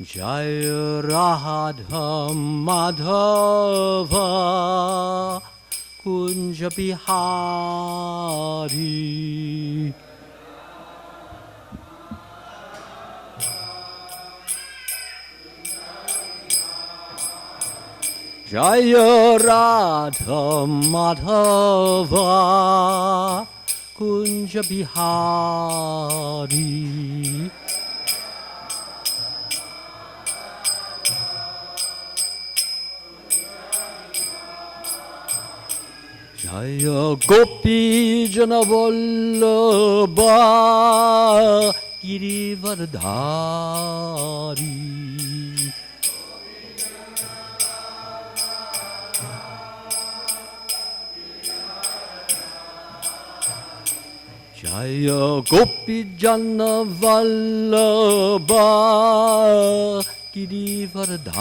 Jaya Radha Madhava Kunja Bihari. Jaya Radha Madhava Kunja Bihari. Jaya Gopi Jana Vallabha Girivardhari. Jaya Gopi Jana Vallabha Girivardhari.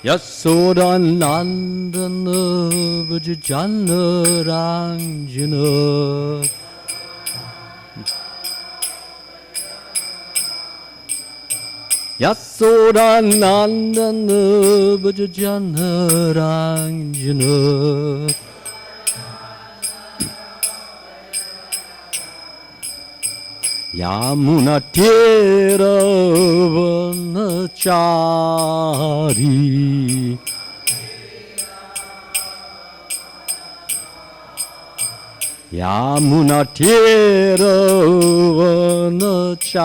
Yasoda Nandana Vajjana Ranjana. Yasoda Nandana Vajjana Ranjana. Yamuna Tera Vanachari. Yamuna Tera Vanachari.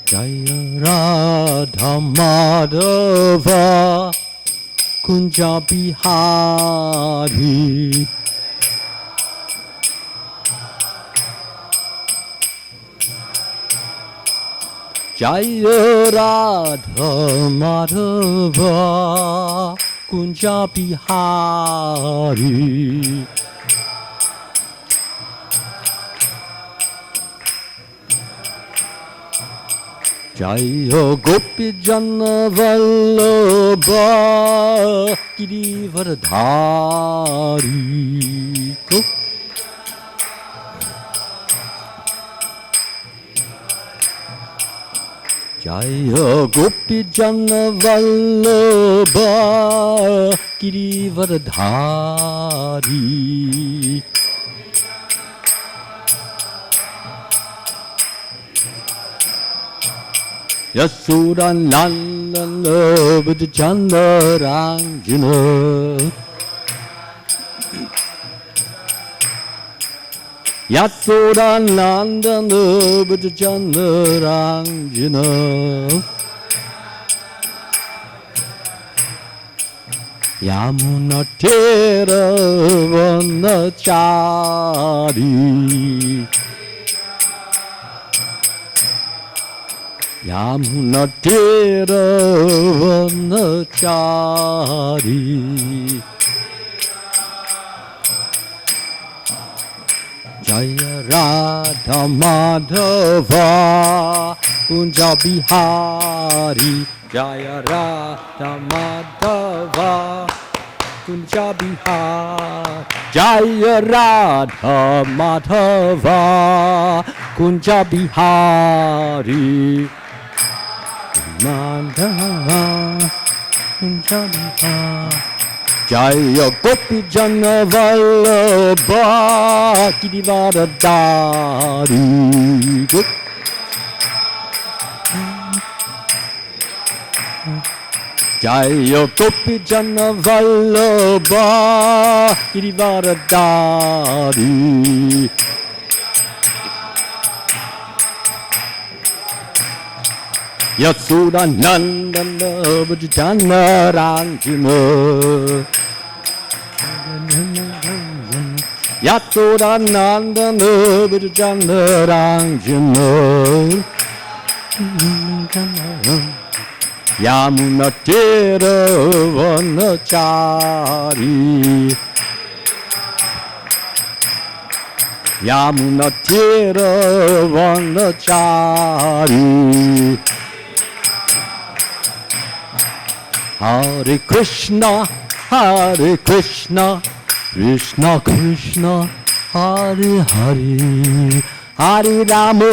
Jaya Radha Madhava Kunja Bihari. Jaya Radha Madhava Kunja Bihari. Jaya Gopi Jana Vallabha Girivardhari. Jaya Gopi Jana Vallabha Girivardhari. Yasoda Nandana Vajjana Ranjana. Yasoda Nandana Vajjana Ranjana. Yamuna Tera Vanachari. Yamuna Tera Vanachari. Jaya Radha Madhava Kunja Bihari. Jaya Radha Madhava Kunja Bihari. Jaya Radha Madhava Kunja Bihari. Madhava Kunja Bihari. Jaya Gopi Jana Vallabha Girivardhari. Jaya Gopi Jana Vallabha Girivardhari. Yasoda Nandana Vajjana Ranjana. Yasoda Nandana Vajjana Ranjana. Yamuna Tera Vanachari. Yamuna Tira Vanachari. Hare Krishna, Krishna Krishna, Hare Hare, Hare Rama,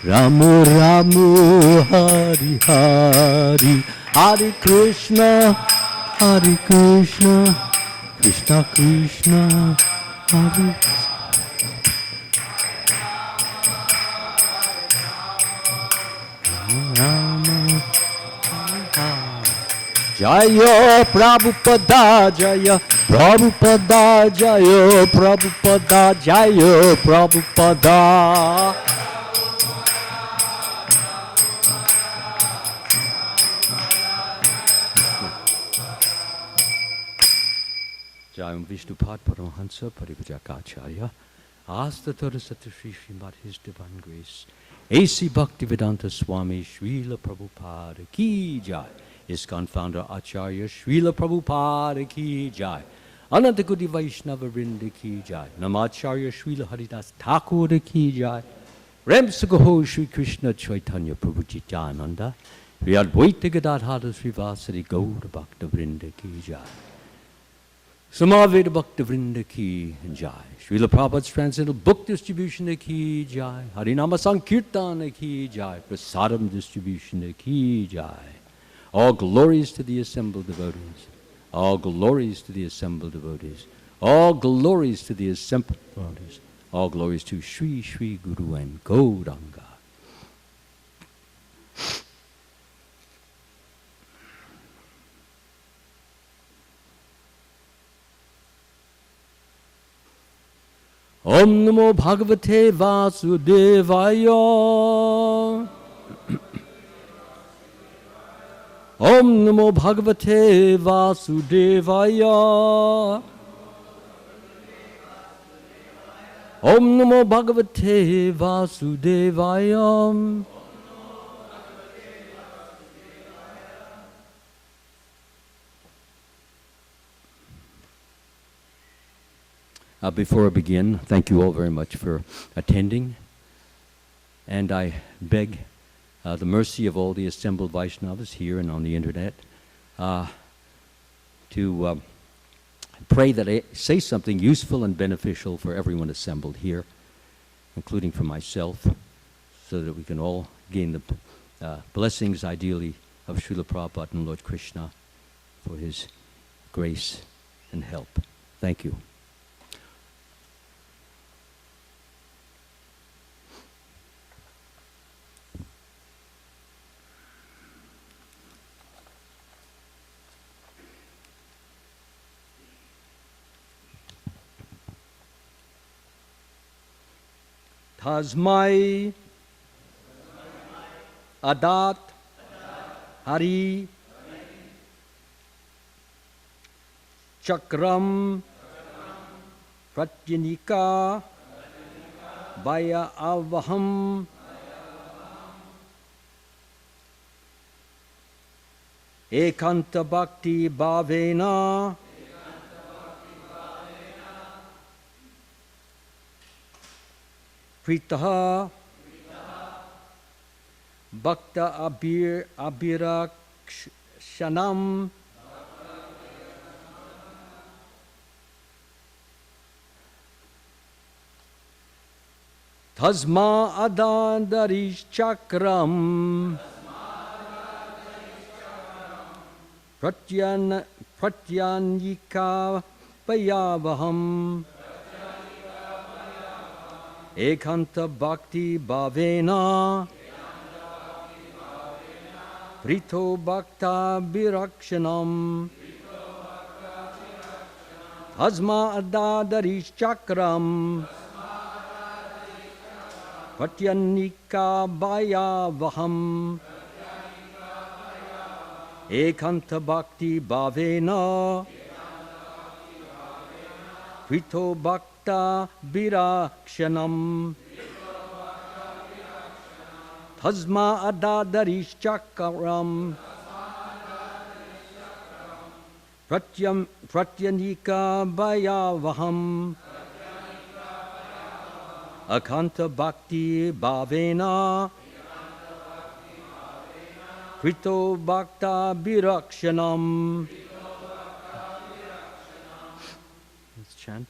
Rama Rama, Hare Hare, Hare Krishna, Krishna Krishna, Hare Rama. Jaya Prabhupada, Jaya Prabhupada, Jaya Prabhupada, Jaya Prabhupada. Jayam Vishnupad Paramahansa Parivajakacharya. Asta Saraswati Sri Srimad His Divine Grace. A.C. Bhaktivedanta Swami Srila Prabhupada Ki Jai. ISKCON founder Acharya Srila Prabhupada Ki Jai. Anantakoti Vaishnava Vrinda Ki Jai. Namacharya Srila Haridas Thakur Ki Jai. Ramsakaho Sri Krishna Chaitanya Prabhu Chityananda. Sri Advaita Gadadhara Srivasari Gaura Bhakta Vrinda Ki Jai. Samaveda Bhakta Vrinda Ki Jai. Srila Prabhupada's transcendental book distribution Ki Jai. Harinama Sankirtana Ki Jai. Prasadam distribution Ki Jai. All glories to the assembled devotees. All glories to the assembled devotees. All glories to the assembled devotees. All glories to Sri Sri Guru and Gauranga. Om Namo Bhagavate Vasudevaya. Om Namo Bhagavate Vasudevaya. Om Namo Bhagavate Vasudevaya. Before I begin, thank you all very much for attending. And I beg the mercy of all the assembled Vaishnavas here and on the internet to pray that I say something useful and beneficial for everyone assembled here, including for myself, so that we can all gain the blessings, ideally, of Srila Prabhupada and Lord Krishna for his grace and help. Thank you. Tasmai Adat Hari Chakram Pratyanika Vaya Avaham Ekanta Bhakti Bhavena Pritaha Bhakta Abhirakshanam Tasma Adandarish Chakram Pratyanyika Payavaham Ekanta Bhakti Bhavena Prito Bhakta Birakshanam Tasma Adadarish Chakram Pratyanika Bhayavaham Ekanta Bhakti Bhavena Prito Bhakta Birakshanam Tasma Adadarish Chakram Pratyanika Bhayavaham Akanta Bhakti Bhavena Krito Bhakta Birakshanam. Let's chant.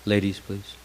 Ladies, please.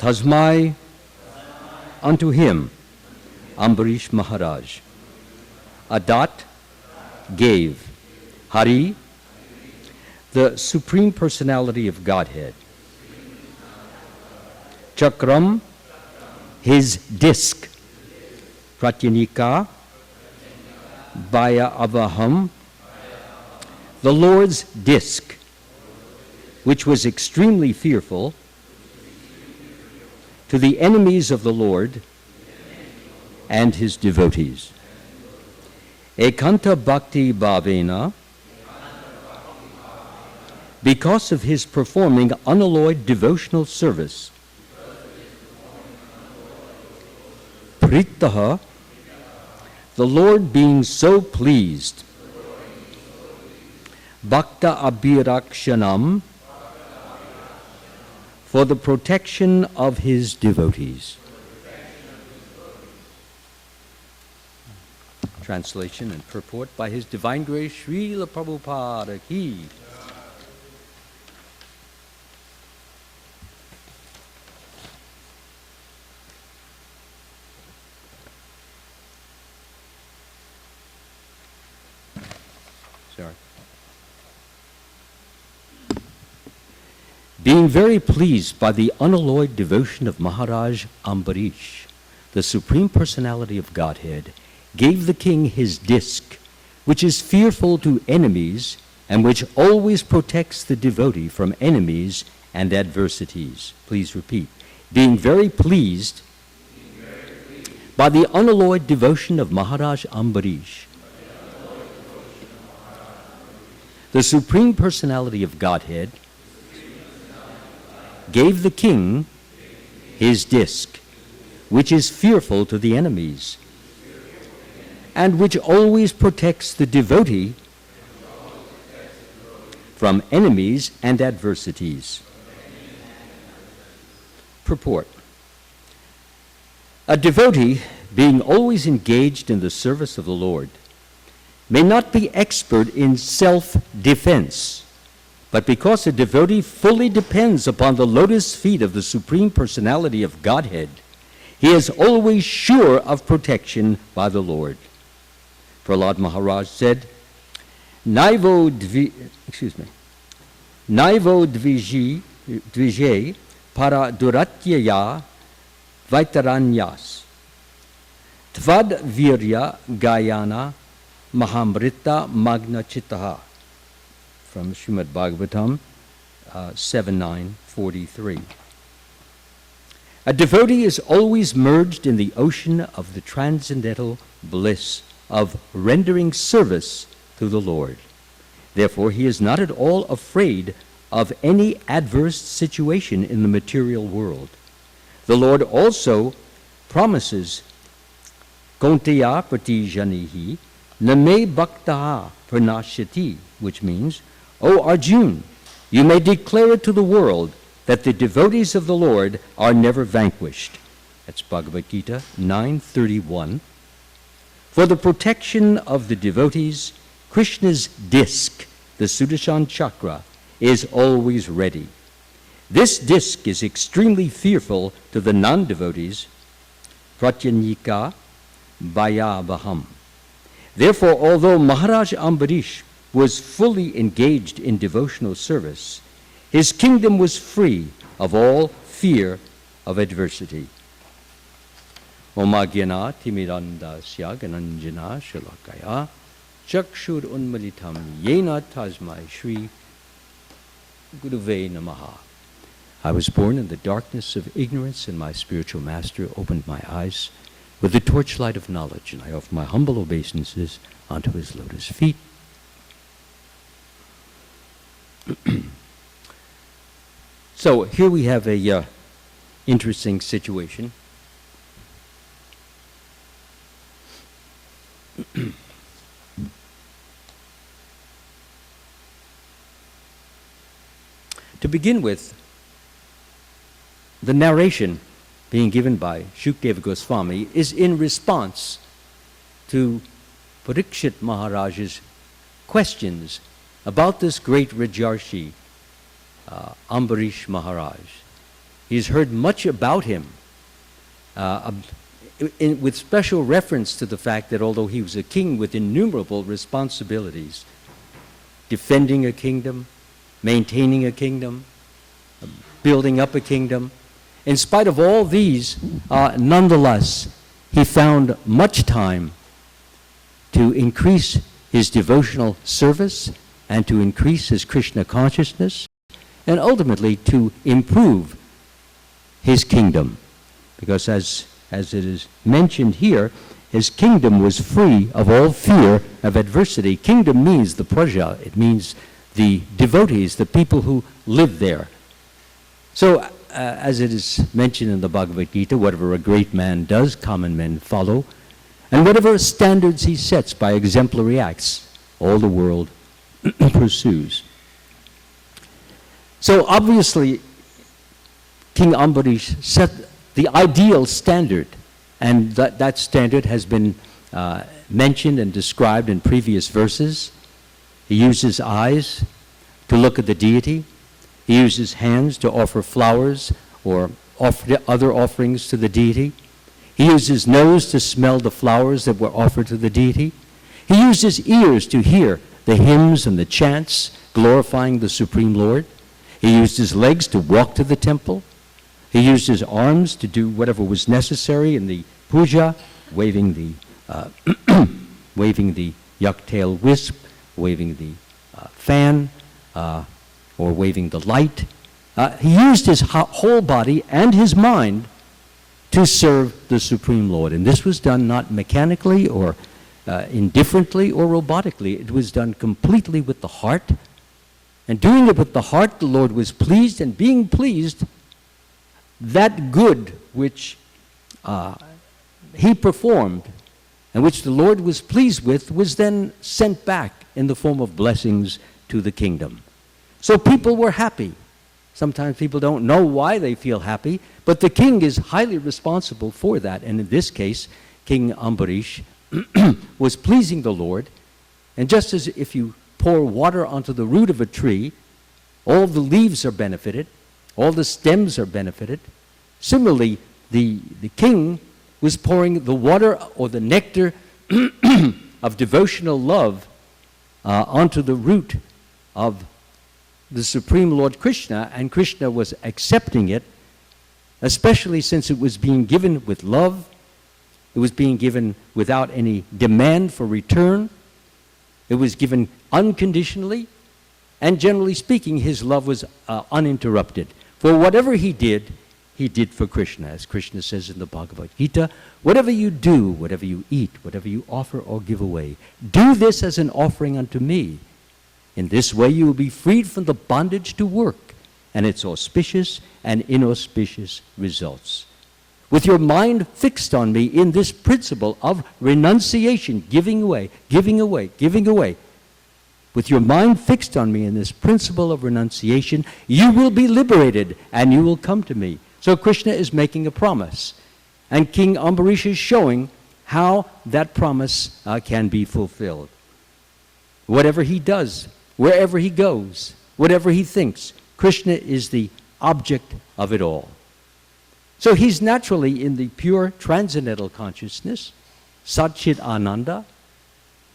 Tasmai unto him, Ambarish Maharaj. Adat gave Hari, the Supreme Personality of Godhead. Chakram, his disc. Pratyanika, Bhaya Avaham, the Lord's disc, which was extremely fearful, to the enemies of the Lord and his devotees. Ekanta Bhakti Bhavena, because of his performing unalloyed devotional service. Pritaha, the Lord being so pleased. Bhakta Abhirakshanam, for the protection of his devotees. Translation and purport by His Divine Grace Srila Prabhupada Ki. Sorry. Being very pleased by the unalloyed devotion of Maharaj Ambarish, the Supreme Personality of Godhead gave the king his disc, which is fearful to enemies and which always protects the devotee from enemies and adversities. Please repeat. Being very pleased by the unalloyed devotion of Maharaj Ambarish, the Supreme Personality of Godhead gave the king his disc, which is fearful to the enemies, and which always protects the devotee from enemies and adversities. Purport. A devotee, being always engaged in the service of the Lord, may not be expert in self-defense, but because a devotee fully depends upon the lotus feet of the Supreme Personality of Godhead, he is always sure of protection by the Lord. Prahlad Maharaj said, Naivo dvije para duratyaya vaitaranyas tvad virya gayana mahamrita magna chittaha. From Srimad Bhagavatam 7.9.43. A devotee is always merged in the ocean of the transcendental bliss of rendering service to the Lord. Therefore, he is not at all afraid of any adverse situation in the material world. The Lord also promises, Konteya pratijanihi name bhaktaha pranashyati, which means, O Arjun, you may declare it to the world that the devotees of the Lord are never vanquished. That's Bhagavad Gita 9:31. For the protection of the devotees, Krishna's disc, the Sudarshan Chakra, is always ready. This disc is extremely fearful to the non-devotees, Pratyanyika Bhayabham. Therefore, although Maharaj Ambarish was fully engaged in devotional service, his kingdom was free of all fear of adversity. Omagyana timirandasya gananjana shalakaya chakshur unmalitam yena tasmai shri guruve namaha. I was born in the darkness of ignorance, and my spiritual master opened my eyes with the torchlight of knowledge, and I offer my humble obeisances unto his lotus feet. So here we have a interesting situation. To begin with, the narration being given by Shukdeva Goswami is in response to Parikshit Maharaj's questions about this great Rajarshi, Ambarish Maharaj. He's heard much about him, with special reference to the fact that although he was a king with innumerable responsibilities, defending a kingdom, maintaining a kingdom, building up a kingdom, in spite of all these, nonetheless, he found much time to increase his devotional service and to increase his Krishna consciousness, and ultimately to improve his kingdom. because as it is mentioned here, his kingdom was free of all fear of adversity. Kingdom means the praja. It means the devotees, the people who live there. So, as it is mentioned in the Bhagavad Gita, whatever a great man does, common men follow. And whatever standards he sets by exemplary acts, all the world pursues. So obviously, King Ambarish set the ideal standard, and that standard has been mentioned and described in previous verses. He used his eyes to look at the deity. He used his hands to offer flowers or offer other offerings to the deity. He used his nose to smell the flowers that were offered to the deity. He used his ears to hear the hymns and the chants glorifying the Supreme Lord. He used his legs to walk to the temple. He used his arms to do whatever was necessary in the puja, waving the waving the yak-tail wisp, waving the fan, or waving the light. He used his whole body and his mind to serve the Supreme Lord. And this was done not mechanically or indifferently or robotically. It was done completely with the heart. And doing it with the heart, the Lord was pleased, and being pleased, that good which he performed and which the Lord was pleased with was then sent back in the form of blessings to the kingdom. So people were happy. Sometimes people don't know why they feel happy, but the king is highly responsible for that. And in this case, King Ambarish was pleasing the Lord. And just as if you pour water onto the root of a tree, all the leaves are benefited, all the stems are benefited. Similarly, the king was pouring the water or the nectar of devotional love onto the root of the Supreme Lord Krishna, and Krishna was accepting it, especially since it was being given with love. It was being given without any demand for return. It was given unconditionally, and generally speaking, his love was uninterrupted. For whatever he did for Krishna. As Krishna says in the Bhagavad Gita, whatever you do, whatever you eat, whatever you offer or give away, do this as an offering unto me. In this way you will be freed from the bondage to work and its auspicious and inauspicious results. With your mind fixed on me in this principle of renunciation, giving away, giving away, giving away, with your mind fixed on me in this principle of renunciation, you will be liberated and you will come to me. So Krishna is making a promise, and King Ambarish is showing how that promise can be fulfilled. Whatever he does, wherever he goes, whatever he thinks, Krishna is the object of it all. So he's naturally in the pure transcendental consciousness, Satchit Ananda.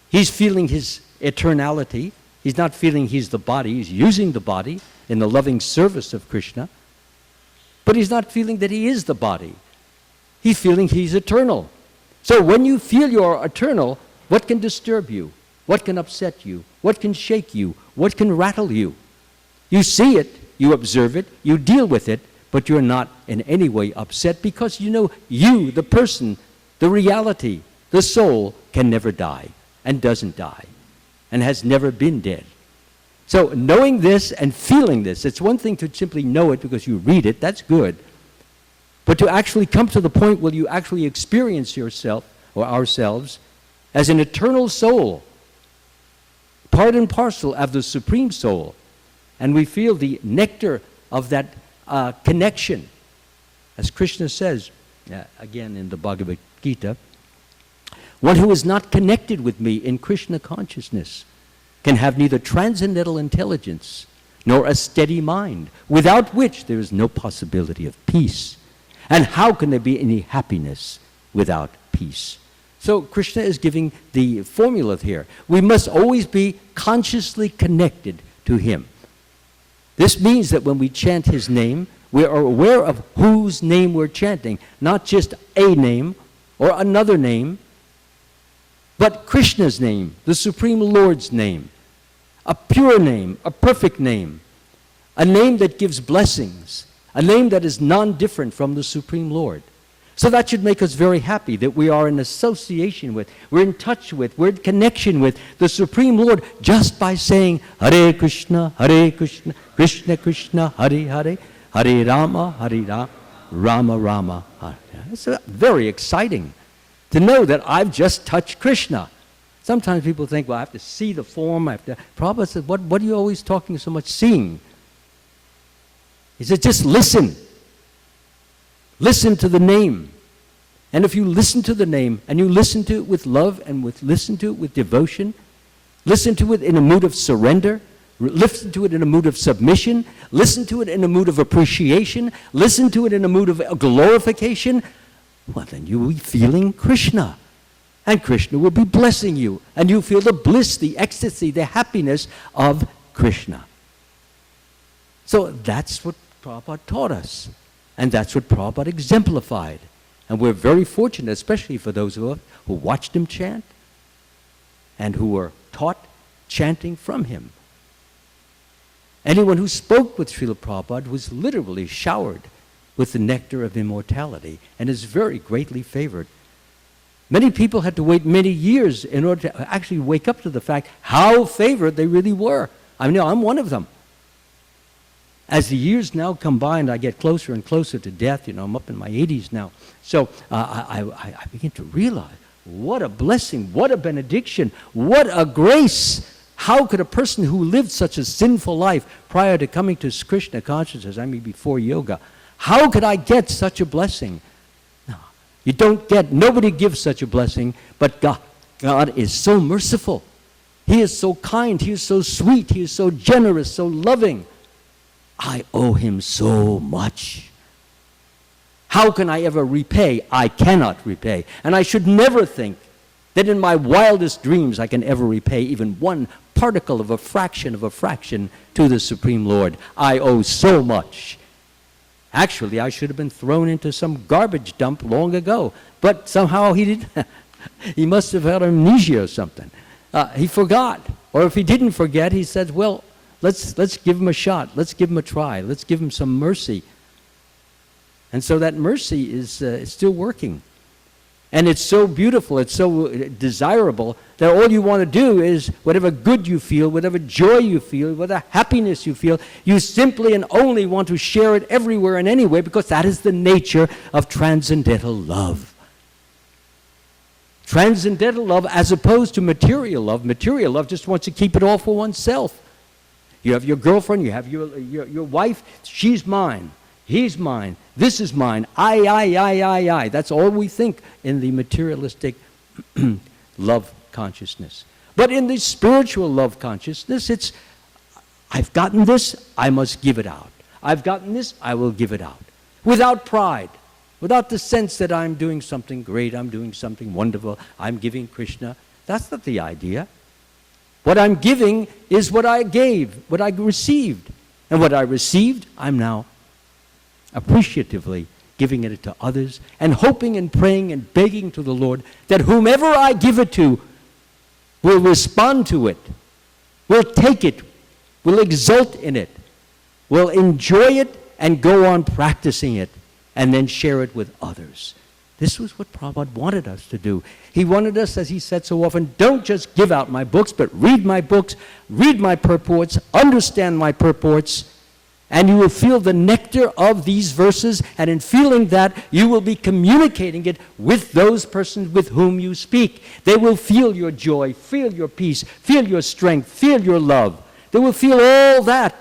He's feeling his eternality. He's not feeling he's the body. He's using the body in the loving service of Krishna. But he's not feeling that he is the body. He's feeling he's eternal. So when you feel you're eternal, what can disturb you? What can upset you? What can shake you? What can rattle you? You see it, you observe it, you deal with it, but you're not in any way upset because you know you, the person, the reality, the soul, can never die and doesn't die and has never been dead. So knowing this and feeling this, it's one thing to simply know it because you read it, that's good. But to actually come to the point where you actually experience yourself or ourselves as an eternal soul, part and parcel of the Supreme Soul, and we feel the nectar of that connection. As Krishna says, again in the Bhagavad Gita, one who is not connected with me in Krishna consciousness can have neither transcendental intelligence nor a steady mind, without which there is no possibility of peace. And how can there be any happiness without peace? So Krishna is giving the formula here. We must always be consciously connected to him. This means that when we chant his name, we are aware of whose name we're chanting, not just a name or another name, but Krishna's name, the Supreme Lord's name, a pure name, a perfect name, a name that gives blessings, a name that is non-different from the Supreme Lord. So that should make us very happy that we are in association with, we're in touch with, we're in connection with the Supreme Lord just by saying Hare Krishna, Krishna Krishna, Hare Hare, Hare Rama, Rama Rama. Hare. It's very exciting to know that I've just touched Krishna. Sometimes people think, well, I have to see the form. Prabhupada said, what are you always talking so much seeing? He said, just listen. Listen to the name. And if you listen to the name, and you listen to it with love, and listen to it with devotion, listen to it in a mood of surrender, listen to it in a mood of submission, listen to it in a mood of appreciation, listen to it in a mood of glorification, well, then you will be feeling Krishna. And Krishna will be blessing you. And you feel the bliss, the ecstasy, the happiness of Krishna. So that's what Prabhupada taught us. And that's what Prabhupada exemplified. And we're very fortunate, especially for those of us who watched him chant and who were taught chanting from him. Anyone who spoke with Srila Prabhupada was literally showered with the nectar of immortality and is very greatly favored. Many people had to wait many years in order to actually wake up to the fact how favored they really were. I mean, I'm one of them. As the years now come by and I get closer and closer to death, I'm up in my 80s now. So I begin to realize what a blessing, what a benediction, what a grace. How could a person who lived such a sinful life prior to coming to Krishna consciousness, I mean before yoga, how could I get such a blessing? You don't get, nobody gives such a blessing, but God is so merciful. He is so kind, He is so sweet, He is so generous, so loving. I owe Him so much. How can I ever repay? I cannot repay. And I should never think that in my wildest dreams I can ever repay even one particle of a fraction to the Supreme Lord. I owe so much. Actually, I should have been thrown into some garbage dump long ago. But somehow he didn't. He must have had amnesia or something. He forgot. Or if he didn't forget, he said, well, let's give him a shot. Let's give him a try. Let's give him some mercy. And so that mercy is still working. And it's so beautiful, it's so desirable that all you want to do is whatever good you feel, whatever joy you feel, whatever happiness you feel, you simply and only want to share it everywhere and anywhere because that is the nature of transcendental love. Transcendental love as opposed to material love. Material love just wants to keep it all for oneself. You have your girlfriend, you have your wife, she's mine. He's mine. This is mine. I. That's all we think in the materialistic love consciousness. But in the spiritual love consciousness, it's, I've gotten this, I must give it out. I've gotten this, I will give it out. Without pride. Without the sense that I'm doing something great, I'm doing something wonderful, I'm giving Krishna. That's not the idea. What I'm giving is what I gave, what I received. And what I received, I'm now appreciatively giving it to others and hoping and praying and begging to the Lord that whomever I give it to will respond to it, will take it, will exult in it, will enjoy it and go on practicing it and then share it with others. This was what Prabhupada wanted us to do. He wanted us, as he said so often, don't just give out my books, but read my books, read my purports, understand my purports, and you will feel the nectar of these verses, and in feeling that, you will be communicating it with those persons with whom you speak. They will feel your joy, feel your peace, feel your strength, feel your love. They will feel all that,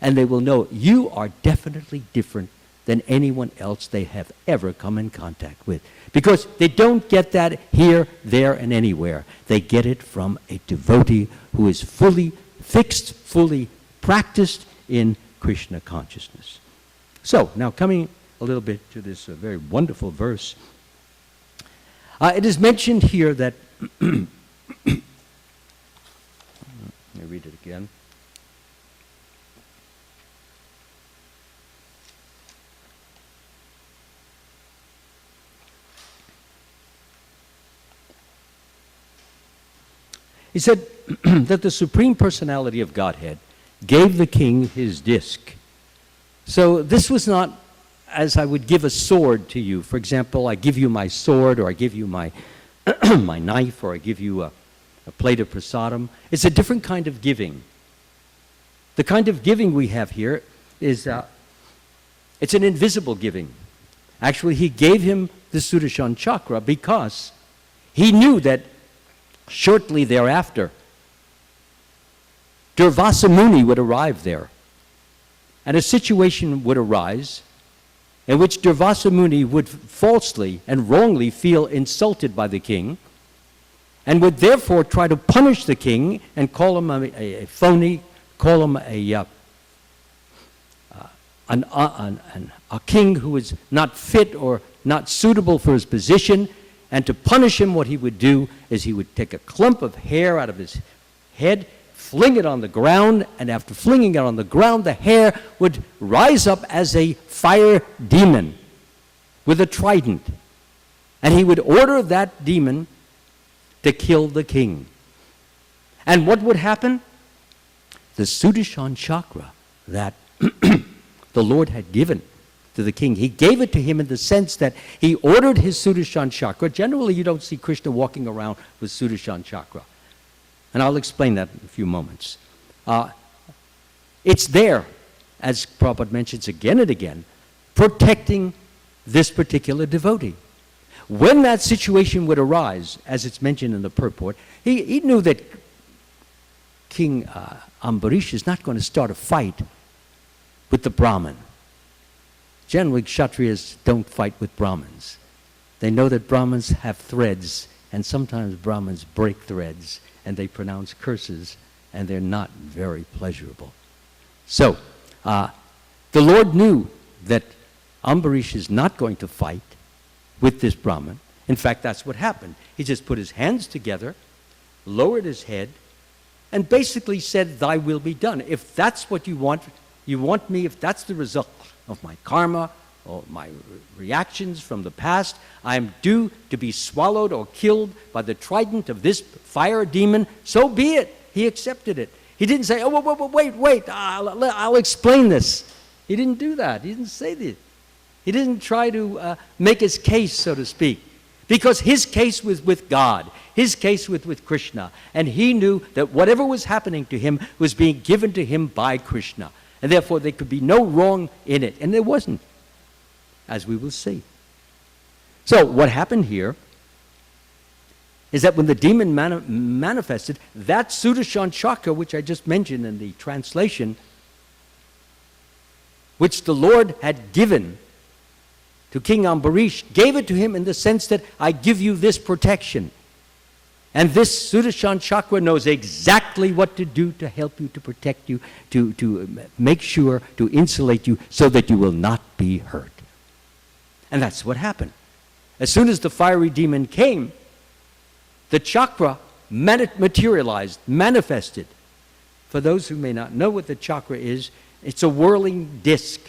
and they will know you are definitely different than anyone else they have ever come in contact with. Because they don't get that here, there, and anywhere. They get it from a devotee who is fully fixed, fully practiced in Krishna consciousness. So, now coming a little bit to this very wonderful verse. It is mentioned here that, let me read it again. He said that the Supreme Personality of Godhead gave the king his disc. So this was not as I would give a sword to you. For example, I give you my sword, or I give you my, my knife, or I give you a plate of prasadam. It's a different kind of giving. The kind of giving we have here is, it's an invisible giving. Actually, he gave him the Sudarshan chakra because he knew that shortly thereafter, Durvasa Muni would arrive there. And a situation would arise in which Durvasa Muni would falsely and wrongly feel insulted by the king, and would therefore try to punish the king and call him a phony, call him a king who is not fit or not suitable for his position. And to punish him, what he would do is he would take a clump of hair out of his head, fling it on the ground, and after flinging it on the ground, the hair would rise up as a fire demon with a trident. And he would order that demon to kill the king. And what would happen? The Sudarshan chakra that the Lord had given to the king, he gave it to him in the sense that he ordered his Sudarshan chakra. Generally, you don't see Krishna walking around with Sudarshan chakra. And I'll explain that in a few moments. It's there, as Prabhupada mentions again and again, protecting this particular devotee. When that situation would arise, as it's mentioned in the purport, he knew that King Ambarish is not going to start a fight with the Brahmin. Generally, Kshatriyas don't fight with Brahmins. They know that Brahmins have threads, and sometimes Brahmins break threads, and they pronounce curses, and they're not very pleasurable. So, the Lord knew that Ambarish is not going to fight with this Brahmin. In fact, that's what happened. He just put his hands together, lowered his head, and basically said, "Thy will be done. If that's what you want me, if that's the result of my karma or my reactions from the past, I am due to be swallowed or killed by the trident of this fire demon, so be it." He accepted it. He didn't say, "Oh, wait, I'll explain this." He didn't do that. He didn't say that. He didn't try to make his case, so to speak, because his case was with God, his case with Krishna, and he knew that whatever was happening to him was being given to him by Krishna, and therefore there could be no wrong in it, and there wasn't, as we will see. So what happened here is that when the demon manifested, that Sudarshan chakra, which I just mentioned in the translation, which the Lord had given to King Ambarish, gave it to him in the sense that I give you this protection. And this Sudarshan chakra knows exactly what to do to help you, to protect you, to make sure, to insulate you so that you will not be hurt. And that's what happened. As soon as the fiery demon came, the chakra materialized, manifested. For those who may not know what the chakra is, it's a whirling disc,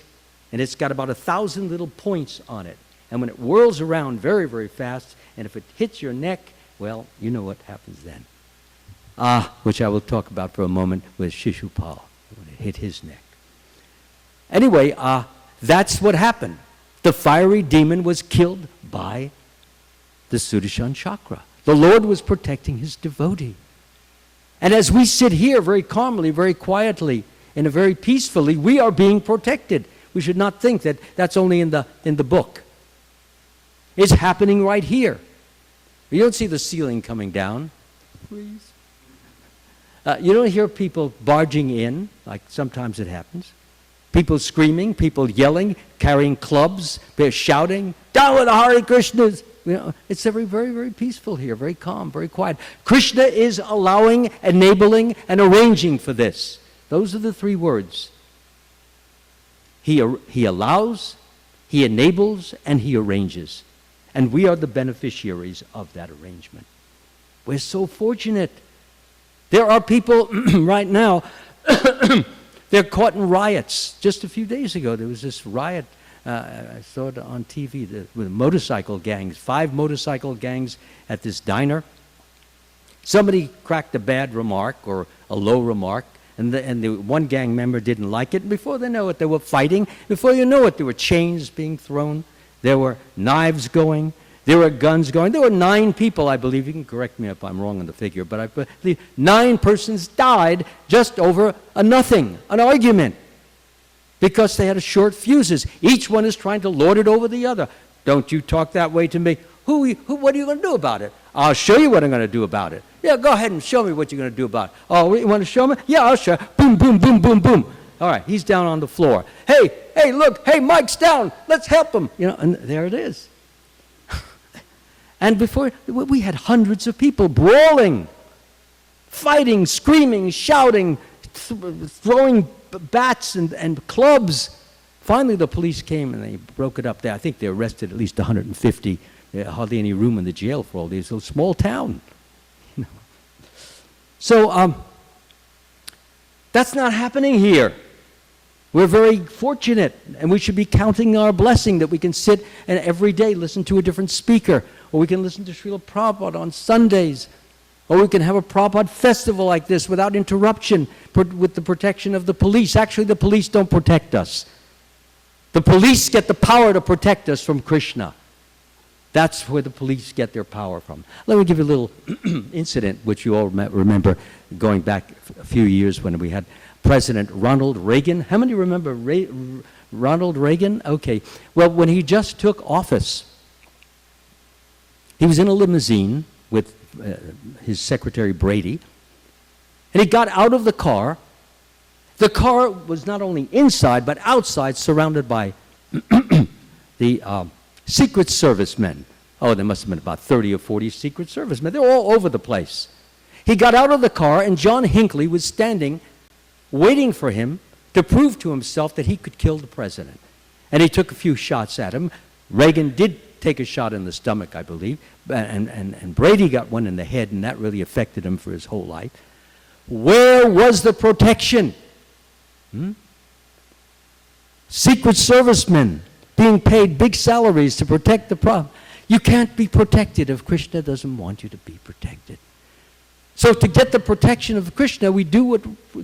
and it's got about 1,000 little points on it. And when it whirls around very, very fast, and if it hits your neck, well, you know what happens then. Which I will talk about for a moment with Shishupal, when it hit his neck. Anyway, that's what happened. The fiery demon was killed by the Sudarshan chakra. The Lord was protecting his devotee. And as we sit here very calmly, very quietly, and very peacefully, we are being protected. We should not think that that's only in the book. It's happening right here. You don't see the ceiling coming down. Please. You don't hear people barging in, like sometimes it happens. People screaming, people yelling, carrying clubs, they're shouting, "Down with the Hare Krishnas!" You know, it's very, very, very peaceful here, very calm, very quiet. Krishna is allowing, enabling, and arranging for this. Those are the three words. He allows, he enables, and he arranges. And we are the beneficiaries of that arrangement. We're so fortunate. There are people right now, they're caught in riots. Just a few days ago, there was this riot, I saw it on TV, with motorcycle gangs, 5 motorcycle gangs at this diner. Somebody cracked a bad remark or a low remark, and the one gang member didn't like it. And before they know it, they were fighting. Before you know it, there were chains being thrown. There were knives going. There were guns going. There were 9 people, I believe. You can correct me if I'm wrong on the figure, but I believe 9 persons died just over a nothing, an argument, because they had short fuses. Each one is trying to lord it over the other. Don't you talk that way to me. What are you going to do about it? I'll show you what I'm going to do about it. Yeah, go ahead and show me what you're going to do about it. Oh, you want to show me? Yeah, I'll show you. Boom, boom, boom, boom, boom. All right, he's down on the floor. Hey, look, hey, Mike's down. Let's help him. You know, and there it is. And before, we had hundreds of people brawling, fighting, screaming, shouting, throwing bats and clubs. Finally, the police came and they broke it up there. I think they arrested at least 150. Hardly any room in the jail for all these. So small town. So that's not happening here. We're very fortunate, and we should be counting our blessing that we can sit and every day listen to a different speaker, or we can listen to Srila Prabhupada on Sundays, or we can have a Prabhupada festival like this without interruption with the protection of the police. Actually, the police don't protect us. The police get the power to protect us from Krishna. That's where the police get their power from. Let me give you a little incident, which you all remember going back a few years when we had President Ronald Reagan. How many remember Ronald Reagan? Okay. Well, when he just took office, he was in a limousine with his secretary Brady, and he got out of the car. The car was not only inside, but outside, surrounded by the Secret Service men. Oh, there must have been about 30 or 40 Secret Service men. They were all over the place. He got out of the car, and John Hinckley was standing, waiting for him to prove to himself that he could kill the president. And he took a few shots at him. Reagan did take a shot in the stomach, I believe, and Brady got one in the head, and that really affected him for his whole life. Where was the protection? Secret servicemen being paid big salaries to protect the problem. You can't be protected if Krishna doesn't want you to be protected. So to get the protection of Krishna, we do what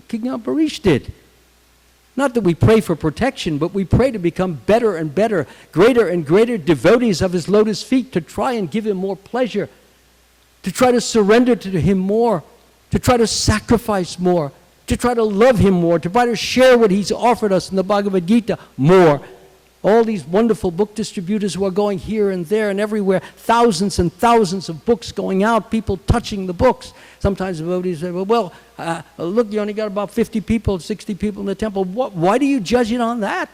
King Ambarish did. Not that we pray for protection, but we pray to become better and better, greater and greater devotees of his lotus feet, to try and give him more pleasure, to try to surrender to him more, to try to sacrifice more, to try to love him more, to try to share what he's offered us in the Bhagavad Gita more. All these wonderful book distributors who are going here and there and everywhere, thousands and thousands of books going out, people touching the books. Sometimes devotees say, well, look, you only got about 50 people, 60 people in the temple. Why do you judge it on that?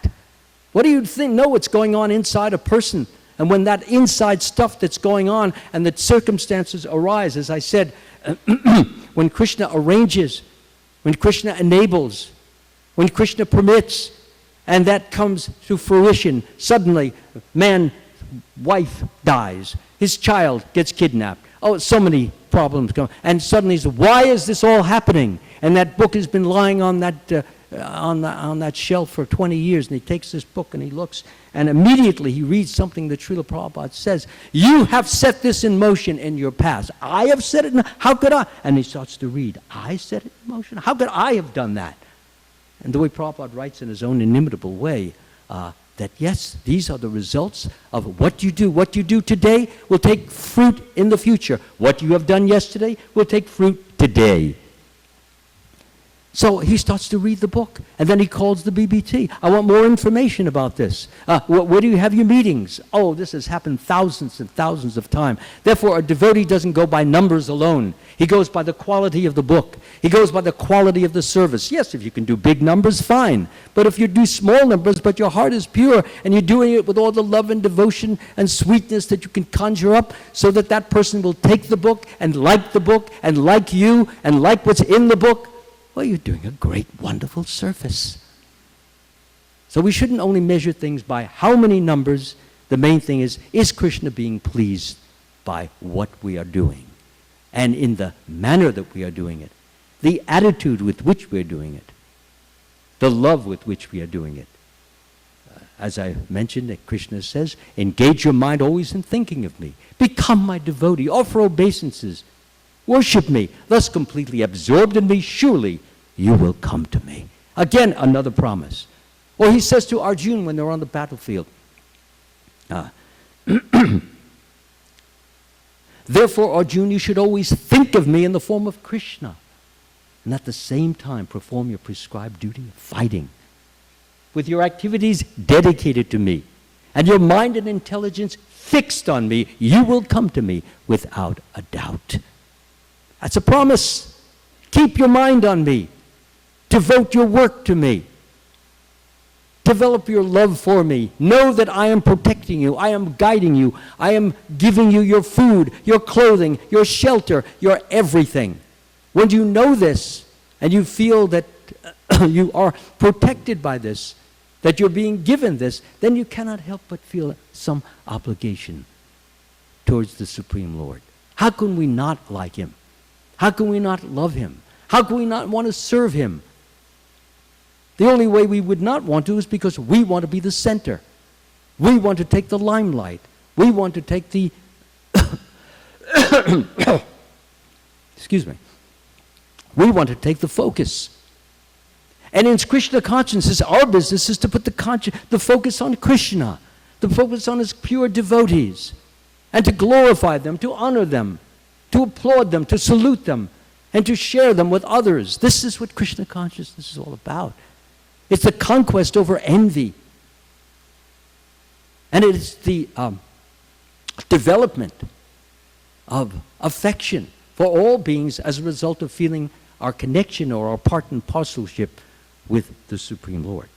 What do you think? Know what's going on inside a person. And when that inside stuff that's going on and the circumstances arise, as I said, when Krishna arranges, when Krishna enables, when Krishna permits, and that comes to fruition, suddenly man's wife dies, his child gets kidnapped. Oh, so many problems come, and suddenly he says, why is this all happening? And that book has been lying on that shelf for 20 years, and he takes this book and he looks, and immediately he reads something that Srila Prabhupada says. You have set this in motion in your past. I have set it in, how could I? And he starts to read, I set it in motion? How could I have done that? And the way Prabhupada writes in his own inimitable way, that yes, these are the results of what you do. What you do today will take fruit in the future. What you have done yesterday will take fruit today. So he starts to read the book, and then he calls the BBT. I want more information about this. Where do you have your meetings? Oh, this has happened thousands and thousands of times. Therefore, a devotee doesn't go by numbers alone. He goes by the quality of the book. He goes by the quality of the service. Yes, if you can do big numbers, fine. But if you do small numbers, but your heart is pure, and you're doing it with all the love and devotion and sweetness that you can conjure up, so that that person will take the book and like you and like what's in the book, well, you're doing a great, wonderful service. So we shouldn't only measure things by how many numbers. The main thing is Krishna being pleased by what we are doing? And in the manner that we are doing it, the attitude with which we are doing it, the love with which we are doing it. As I mentioned, that Krishna says, engage your mind always in thinking of me. Become my devotee. Offer obeisances. Worship me. Thus completely absorbed in me, surely you will come to me. Again, another promise. Or he says to Arjuna when they're on the battlefield, therefore, Arjuna, you should always think of me in the form of Krishna, and at the same time perform your prescribed duty of fighting, with your activities dedicated to me, and your mind and intelligence fixed on me, you will come to me without a doubt. That's a promise. Keep your mind on me. Devote your work to me. Develop your love for me. Know that I am protecting you. I am guiding you. I am giving you your food, your clothing, your shelter, your everything. When you know this and you feel that you are protected by this, that you're being given this, then you cannot help but feel some obligation towards the Supreme Lord. How can we not like him? How can we not love him? How can we not want to serve him? The only way we would not want to is because we want to be the center. We want to take the limelight. We want to take the excuse me. We want to take the focus. And in Krishna consciousness, our business is to put the focus on Krishna, to focus on his pure devotees, and to glorify them, to honor them, to applaud them, to salute them, and to share them with others. This is what Krishna consciousness is all about. It's the conquest over envy. And it is the development of affection for all beings as a result of feeling our connection or our part and parcelship with the Supreme Lord.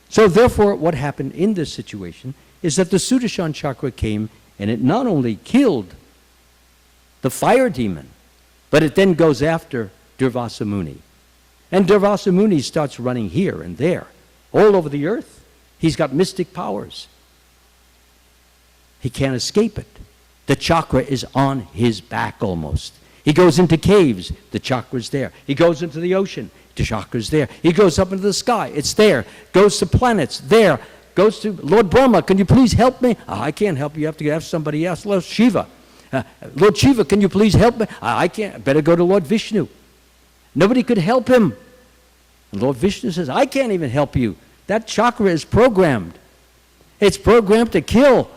So therefore, what happened in this situation is that the Sudarshan chakra came and it not only killed the fire demon, but it then goes after Durvasa Muni. And Durvasa Muni starts running here and there, all over the earth. He's got mystic powers. He can't escape it. The chakra is on his back almost. He goes into caves, the chakra's there. He goes into the ocean, the chakra's there. He goes up into the sky, it's there. Goes to planets, there. Goes to Lord Brahma, can you please help me? I can't help you, you have to ask somebody else. Lord Shiva. Lord Shiva, can you please help me? I can't, better go to Lord Vishnu. Nobody could help him. And Lord Vishnu says, I can't even help you. That chakra is programmed. It's programmed to kill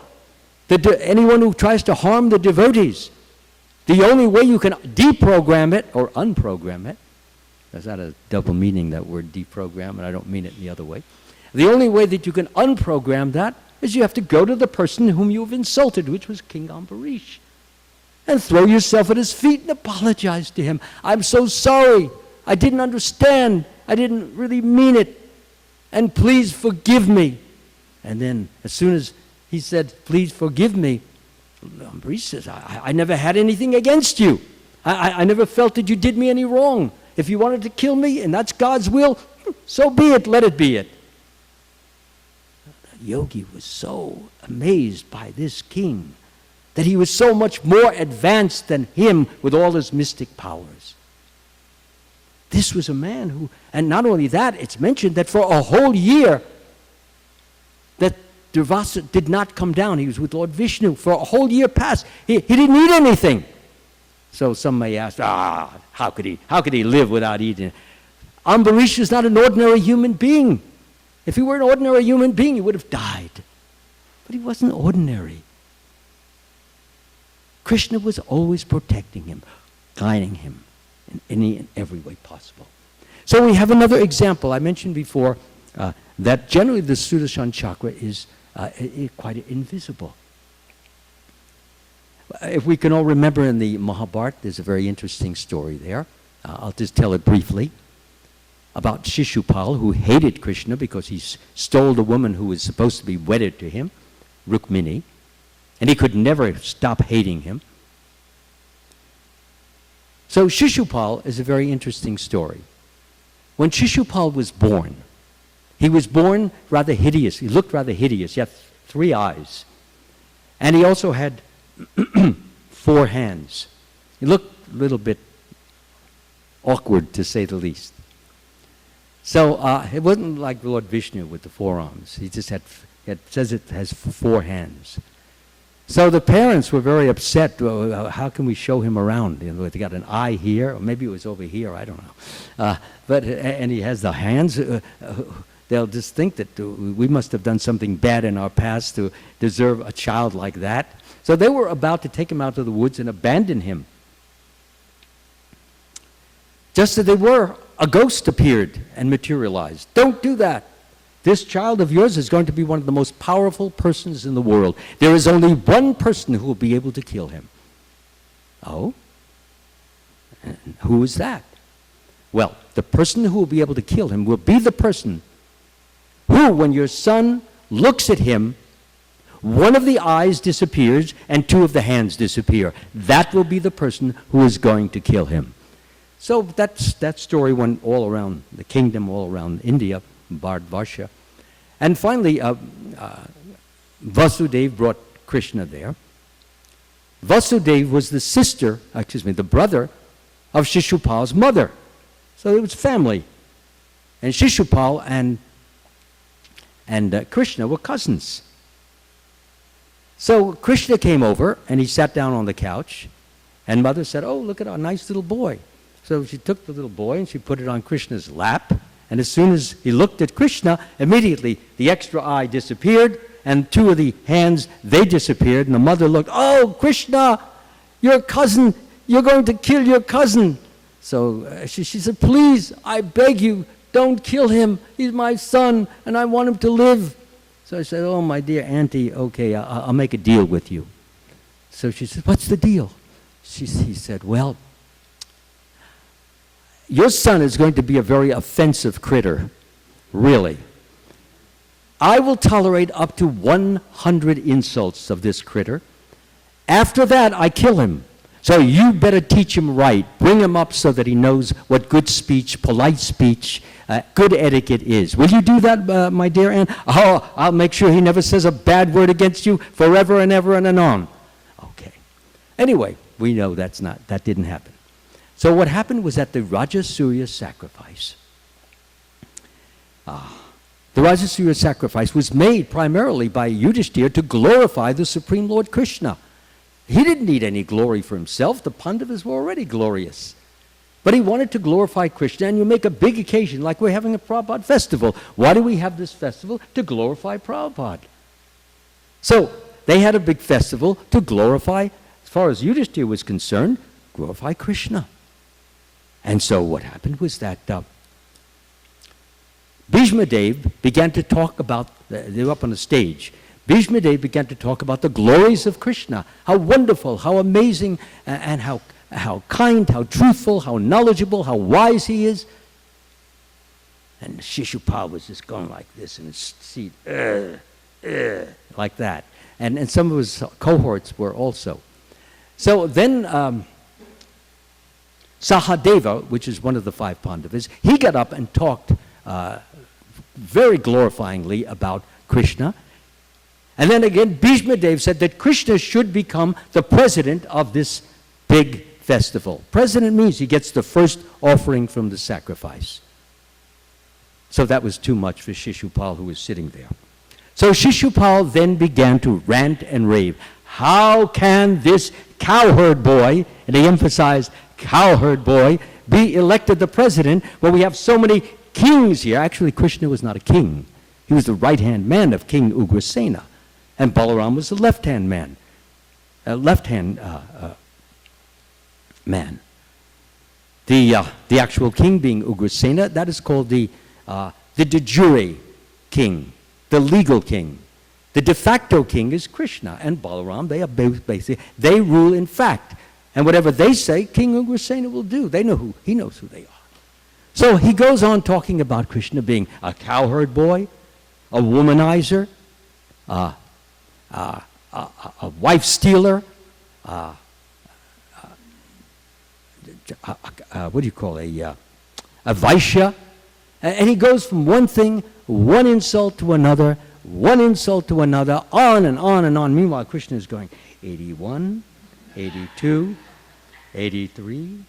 anyone who tries to harm the devotees. The only way you can deprogram it or unprogram it, there's not a double meaning, that word deprogram, and I don't mean it the other way. The only way that you can unprogram that is you have to go to the person whom you have insulted, which was King Ambarish, and throw yourself at his feet and apologize to him. I'm so sorry. I didn't understand. I didn't really mean it. And please forgive me. And then as soon as he said, please forgive me, Ambarish says, I never had anything against you. I never felt that you did me any wrong. If you wanted to kill me and that's God's will, so be it, let it be it. The yogi was so amazed by this king that he was so much more advanced than him with all his mystic powers. This was a man who, and not only that, it's mentioned that for a whole year that Durvasa did not come down. He was with Lord Vishnu for a whole year past. He didn't eat anything. So some may ask, how could he live without eating? Ambarish was not an ordinary human being. If he were an ordinary human being, he would have died. But he wasn't ordinary. Krishna was always protecting him, guiding him in any and every way possible. So we have another example. I mentioned before that generally the Sudarshan chakra is quite invisible. If we can all remember in the Mahabharata, there's a very interesting story there. I'll just tell it briefly. About Shishupal, who hated Krishna because he stole the woman who was supposed to be wedded to him, Rukmini, and he could never stop hating him. So Shishupal is a very interesting story. When Shishupal was born, he was born rather hideous. He looked rather hideous. He had 3 eyes. And he also had 4 hands. He looked a little bit awkward, to say the least. So it wasn't like Lord Vishnu with the 4 arms. He just it says it has 4 hands. So the parents were very upset. How can we show him around? You know, they got an eye here, or maybe it was over here, I don't know. And he has the hands. They'll just think that we must have done something bad in our past to deserve a child like that. So they were about to take him out of the woods and abandon him. Just as they were, a ghost appeared and materialized. Don't do that. This child of yours is going to be one of the most powerful persons in the world. There is only one person who will be able to kill him. Oh? And who is that? Well, the person who will be able to kill him will be the person who, when your son looks at him, one of the eyes disappears and two of the hands disappear. That will be the person who is going to kill him. So that story went all around the kingdom, all around India, Bharatvarsha. And finally, Vasudeva brought Krishna there. Vasudeva was the brother of Shishupal's mother. So it was family. And Shishupal and Krishna were cousins. So Krishna came over and he sat down on the couch, and mother said, "Oh, look at our nice little boy." So she took the little boy and she put it on Krishna's lap, and as soon as he looked at Krishna, immediately the extra eye disappeared and two of the hands, they disappeared, and the mother looked, "Oh, Krishna, your cousin, you're going to kill your cousin." So she said, "Please, I beg you, don't kill him. He's my son and I want him to live." So I said, "Oh, my dear auntie, okay, I'll make a deal with you." So she said, "What's the deal?" He said, "Well, your son is going to be a very offensive critter, really. I will tolerate up to 100 insults of this critter. After that, I kill him. So you better teach him right. Bring him up so that he knows what good speech, polite speech, good etiquette is. Will you do that, my dear aunt?" "Oh, I'll make sure he never says a bad word against you forever and ever and anon." Okay. Anyway, we know that didn't happen. So what happened was at the Rajasuya sacrifice. The Rajasuya sacrifice was made primarily by Yudhishthira to glorify the Supreme Lord Krishna. He didn't need any glory for himself. The Pandavas were already glorious. But he wanted to glorify Krishna, and you make a big occasion, like we're having a Prabhupada festival. Why do we have this festival? To glorify Prabhupada. So they had a big festival to glorify, as far as Yudhishthira was concerned, glorify Krishna. And so what happened was that Bhishma Dev began to talk about, they were up on the stage, Bhishma Dev began to talk about the glories of Krishna, how wonderful, how amazing, and how kind, how truthful, how knowledgeable, how wise he is. And Shishupal was just going like this in his seat, like that. And some of his cohorts were also. So then Sahadeva, which is one of the five Pandavas, he got up and talked very glorifyingly about Krishna. And then again, Bhishma Dev said that Krishna should become the president of this big festival. President means he gets the first offering from the sacrifice. So that was too much for Shishupal, who was sitting there. So Shishupal then began to rant and rave. How can this cowherd boy, and he emphasized cowherd boy, be elected the president when we have so many kings here? Actually, Krishna was not a king. He was the right-hand man of King Ugrasena. And Balaram was the left-hand man. Man. The actual king being Ugrasena, that is called the de jure king, the legal king. The de facto king is Krishna, and Balaram, they are basically, they rule in fact. And whatever they say, King Ugrasena will do. He knows who they are. So he goes on talking about Krishna being a cowherd boy, a womanizer, a wife stealer, what do you call a vaishya, and he goes from one thing, one insult to another, on and on and on. Meanwhile, Krishna is going 81, 82, 83,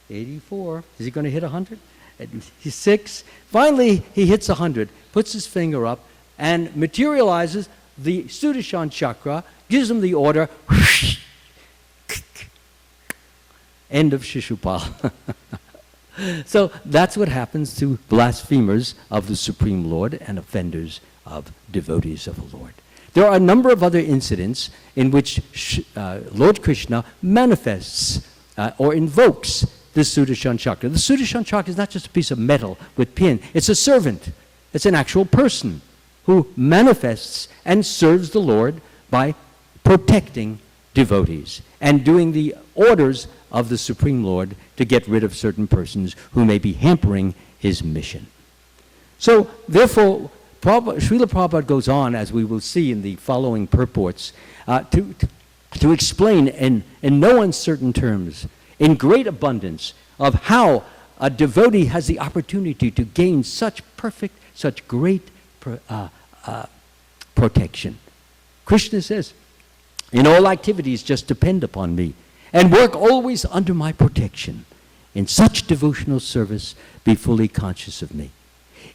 84. Is he going to hit 100? 86. Finally, he hits 100, puts his finger up, and materializes the Sudarshan chakra, gives him the order, end of Shishupal. So that's what happens to blasphemers of the Supreme Lord and offenders of devotees of the Lord. There are a number of other incidents in which Lord Krishna manifests or invokes the Sudarshan chakra. The Sudarshan chakra is not just a piece of metal with pin. It's a servant. It's an actual person who manifests and serves the Lord by protecting devotees and doing the orders of the Supreme Lord to get rid of certain persons who may be hampering his mission. So, therefore, Srila Prabhupada goes on, as we will see in the following purports, to explain in no uncertain terms, in great abundance, of how a devotee has the opportunity to gain such perfect, such great protection. Krishna says, in all activities just depend upon me and work always under my protection. In such devotional service, be fully conscious of me.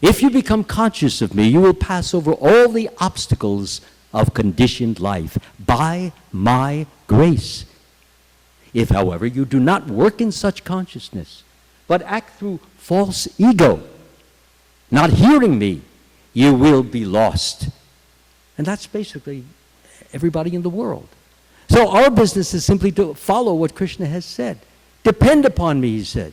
If you become conscious of me, you will pass over all the obstacles of conditioned life by my grace. If, however, you do not work in such consciousness, but act through false ego, not hearing me, you will be lost. And that's basically everybody in the world. So our business is simply to follow what Krishna has said. Depend upon me, he said.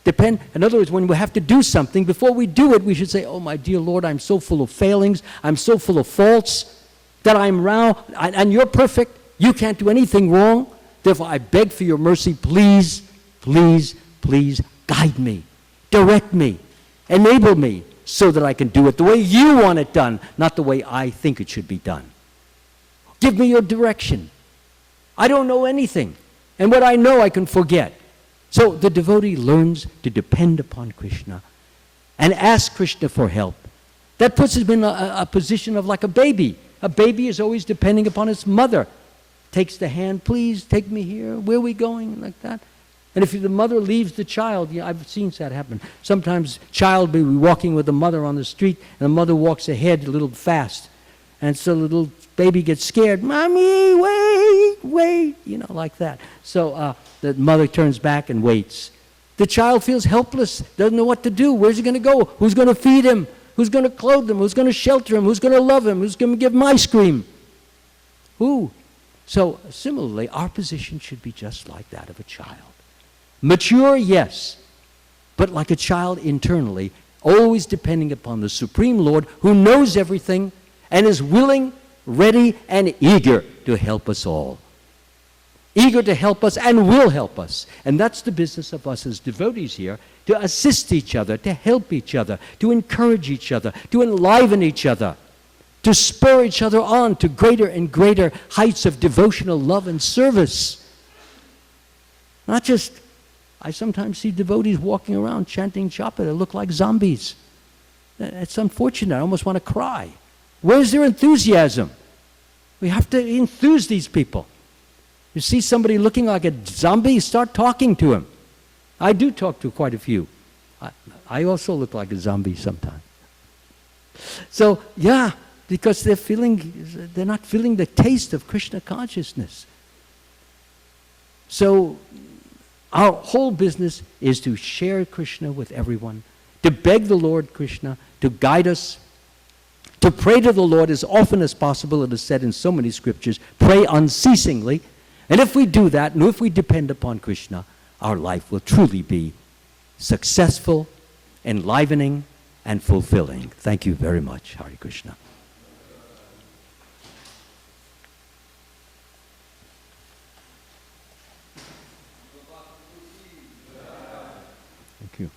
Depend. In other words, when we have to do something, before we do it, we should say, oh, my dear Lord, I'm so full of failings, I'm so full of faults, that I'm wrong, and you're perfect, you can't do anything wrong. Therefore, I beg for your mercy, please, please, please guide me, direct me, enable me, so that I can do it the way you want it done, not the way I think it should be done. Give me your direction. I don't know anything, and what I know I can forget. So the devotee learns to depend upon Krishna and ask Krishna for help. That puts him in a position of like a baby. A baby is always depending upon its mother. Takes the hand, please take me here, where are we going, like that. And if the mother leaves the child, I've seen that happen. Sometimes child will be walking with the mother on the street, and the mother walks ahead a little fast. And so the little baby gets scared, Mommy, wait, like that. So the mother turns back and waits. The child feels helpless, doesn't know what to do. Where's he going to go? Who's going to feed him? Who's going to clothe him? Who's going to shelter him? Who's going to love him? Who's going to give him ice cream? Who? So similarly, our position should be just like that of a child. Mature, yes, but like a child internally, always depending upon the Supreme Lord who knows everything and is willing, ready, and eager to help us all. Eager to help us and will help us. And that's the business of us as devotees here, to assist each other, to help each other, to encourage each other, to enliven each other, to spur each other on to greater and greater heights of devotional love and service. Not just, I sometimes see devotees walking around chanting japa that look like zombies. It's unfortunate. I almost want to cry. Where's their enthusiasm? We have to enthuse these people. You see somebody looking like a zombie, start talking to him. I do talk to quite a few. I also look like a zombie sometimes. So, yeah, because they're not feeling the taste of Krishna consciousness. So, our whole business is to share Krishna with everyone, to beg the Lord Krishna to guide us, to pray to the Lord as often as possible. It is said in so many scriptures, pray unceasingly. And if we do that, and if we depend upon Krishna, our life will truly be successful, enlivening, and fulfilling. Thank you very much. Hare Krishna. Thank you.